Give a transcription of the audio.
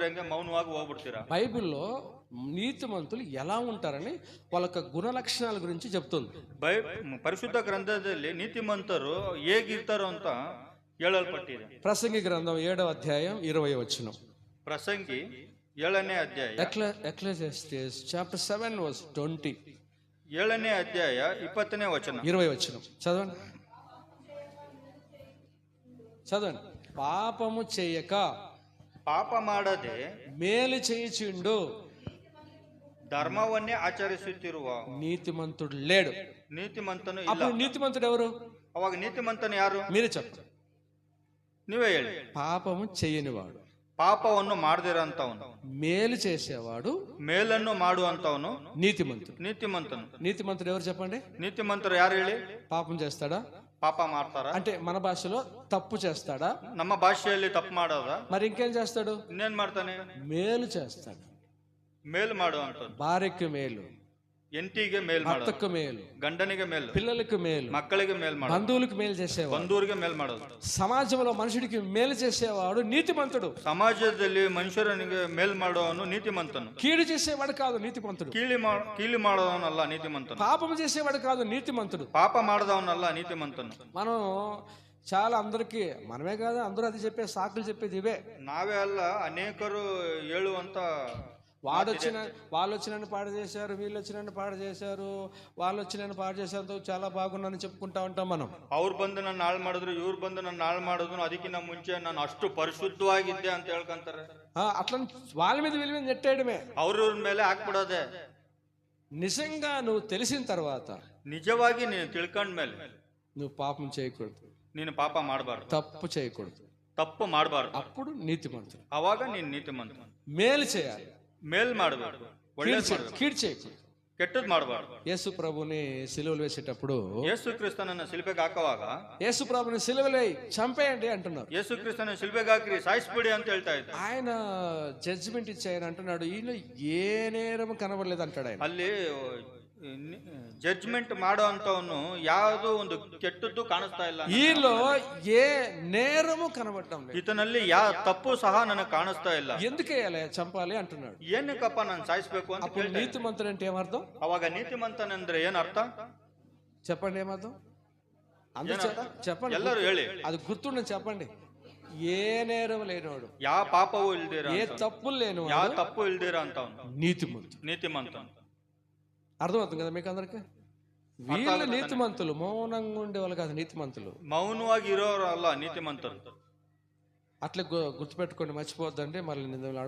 ಗೊತ್ತಿರಂಗೆ ಮೌನವಾಗಿ ಹೋಗ್ಬಿಡ್ತೀರಾ. బైబిల్లో నీతిమంతులు ఎలా ఉంటారని వాళ్ళ యొక్క గుణ లక్షణాల గురించి చెప్తుంది. ಪರಿಶುದ್ಧ ಗ್ರಂಥದಲ್ಲಿ ನೀತಿಮಂತರು ಹೇಗಿರ್ತಾರೋ ಅಂತ ಹೇಳಲ್ಪಟ್ಟಿದೆ. ప్రసంగి గ్రంథం 7వ అధ్యాయం 20వ వచనం. ಪ್ರಸಂಗಿ 7ನೇ ಅಧ್ಯಾಯ ఎక్లెసియాస్టిస్ చాప్టర్ 7 వర్స్ 20. 7ನೇ అధ్యాయ 20ನೇ వచనం 20వ వచనం చదవండి. చదవండి. పాపము చేయక ಪಾಪ ಮಾಡದೆ మేలు చేయుచుండు ಧರ್ಮವನ್ನೇ ಆಚರಿಸುತ್ತಿರುವ నీతిమంతుడు లేడు. ನೀತಿಮಂತನು ಇಲ್ಲ. అప్పుడు నీతిమంతుడు ఎవరు? ಅವಾಗ ನೀತಿಮಂತನು ಯಾರು? మీరే చెప్పండి. ನೀವೇ ಹೇಳಿ. పాపము చేయనివాడు, ಪಾಪವನ್ನು ಮಾಡದಿರಂತವನು, మేలు చేసేవాడు, ಮೇಲನ್ನು ಮಾಡುವಂತವನು నీతిమంతుడు. ನೀತಿಮಂತನು. నీతిమంతుడు ఎవరు చెప్పండి? ನೀತಿಮಂತರು ಯಾರು ಹೇಳಿ? పాపం చేస్తాడా? ಪಾಪ ಮಾಡ್ತಾರ అంటే మన భాషలో తప్పు చేస్తాడా? ನಮ್ಮ ಭಾಷೆಯಲ್ಲಿ ತಪ್ಪು ಮಾಡೋದ? మరి ఇంకేం చేస్తాడు? ಇನ್ನೇನ್ ಮಾಡ್ತಾನೆ? మేలు చేస్తాడు. ಮೇಲ್ ಮಾಡುವಂತದ್ದು. భార్యకు మేలు, ಎಂಟಿಗೆ ಮೇಲ್ ಮಾಡೋದು, భర్తకు మేలు, ಗಂಡನಿಗೆ ಮೇಲ್, పిల్లలకు మేలు, ಮಕ್ಕಳಿಗೆ ಮೇಲ್ ಮಾಡೋದು, బంధువులకు మేలు చేసేవాడు, ಬಂಧುವರಿಗೆ ಮೇಲ್ ಮಾಡೋದು. సమాజంలో మనుషుడికి మేలు చేసేవాడు నీతిమంతుడు. ಸಮಾಜದಲ್ಲಿ ಮನುಷ್ಯನಿಗೆ ಮೇಲ್ ಮಾಡುವವನು ನೀತಿಮಂತನು. కీడు చేసేవాడు కాదు నీతిమంతుడు. ಕೀಲಿ ಮಾಡೋದವನಲ್ಲ ನೀತಿಮಂತನು. పాపం చేసేవాడు కాదు నీతిమంతుడు. ಪಾಪ ಮಾಡದವನಲ್ಲ ನೀತಿಮಂತನು. మనం చాలా అందరికి, మనమే కాదు అందరూ అది చెప్పే సాకులు చెప్పేది ఇవే. ನಾವೇ ಅಲ್ಲ, ಅನೇಕರು ಹೇಳುವಂತ వాళ్ళు వచ్చినని పాడు చేశారు, వీళ్ళు వచ్చినని పాడు చేశారు, వాళ్ళు వచ్చినని పాడు చేశారు, చాలా బాగున్నాను చెప్పుకుంటా ఉంటాం మనం. ಅವ್ರು ಬಂದು ನನ್ನ ಹಾಳು ಮಾಡಿದ್ರು, ಇವ್ರು ಬಂದು ನನ್ನ ಹಾಳು ಮಾಡಿದ್ರು, ಅದಕ್ಕಿಂತ ಮುಂಚೆ ನಾನು ಅಷ್ಟು ಪರಿಶುದ್ಧವಾಗಿದ್ದೆ ಅಂತ ಹೇಳ್ಕೊಂತಾರೆ. అట్లా వాళ్ళ మీద వీళ్ళ మీద నెట్టేయడమే, ಅವ್ರ ಮೇಲೆ ಹಾಕ್ಬಿಡೋದೆ. నిజంగా నువ్వు తెలిసిన తర్వాత, ನಿಜವಾಗಿ ನೀನು ತಿಳ್ಕೊಂಡ್ಮೇಲೆ నువ్వు పాపం చేయకూడదు, ನೀನು ಪಾಪ ಮಾಡಬಾರ್ದು, తప్పు చేయకూడదు, ತಪ್ಪು ಮಾಡಬಾರ್ದು. అప్పుడు నీతిమంతుడు. ಅವಾಗ ನೀನ್ ನೀತಿಮಂತ. మేలు చేయాలి, ಮೇಲ್ ಮಾಡಬೇಕು, ಒಳ್ಳೇದು, కీడు చేయకూడదు. ಕೆಟ್ಟದ್ ಮಾಡಬಾರ್ದು. యేసు ప్రభుని సిలువలు వేసేటప్పుడు, ಯೇಸು ಕ್ರಿಸ್ತನನ್ನ ಶಿಲ್ಬೆಗೆ ಹಾಕುವಾಗ యేసు ప్రభుని సిలువలే చంపేయండి అంటున్నారు. ಯೇಸು ಕ್ರಿಸ್ತನ ಶಿಲ್ಬೆಗೆ ಹಾಕ್ರಿ, ಸಾಯಿಸ್ಬಿಡಿ ಅಂತ ಹೇಳ್ತಾ ಇದ್ದ. ఆయన జడ్జిమెంట్ ఇచ్చి ఆయన అంటున్నాడు, ఈయన ఏ నేరం కనబడలేదు అంటాడు ఆయన. ಅಲ್ಲಿ ಜಡ್ಜ್ಮೆಂಟ್ ಮಾಡೋ ಅಂತವನು ಯಾವುದೋ ಒಂದು ಕೆಟ್ಟದ್ದು ಕಾಣಿಸ್ತಾ ಇಲ್ಲ. ఈలో ఏ నేరము కనబడటం లేదు. ಈತನಲ್ಲಿ ಯಾವ ತಪ್ಪು ಸಹ ನನಗೆ ಕಾಣಿಸ್ತಾ ಇಲ್ಲ. ఎందుకేయాలి చంపాలి అంటున్నాడు. ಏನಕ್ಕಪ್ಪ ನಾನು ಸಾಯಿಸ್ಬೇಕು ಅಂತ అప్పుడు నీతిమంతుడు అంటే ఏమర్థం? ಅವಾಗ ನೀತಿಮಂತನಂದ್ರೆ ಏನ್ ಅರ್ಥ? చెప్పండి, ఏమర్థం? అందరూ చెప్పండి, ಎಲ್ಲರೂ ಹೇಳಿ. అది గుర్తుండని చెప్పండి. ఏ నేరం లేనివాడు, ಯಾವ ಪಾಪವೂ ಇಲ್ದಿರ, ఏ తప్పులు లేనివాడు, ಯಾವ ತಪ್ಪು ಇಲ್ದಿರ ಅಂತವನು నీతిమంతుడు. ನೀತಿಮಂತ. అర్థమవుతుంది కదా మీకు అందరికి? వీళ్ళు నీతిమంతులు, మౌనంగా ఉండేవాళ్ళు కాదు నీతిమంతులు. మౌనವಾಗಿ ఇరోరు అಲ್ಲ నీతిమంతులు. అట్లా గుర్తుపెట్టుకోండి, మర్చిపోద్దండి. మళ్ళీ నేను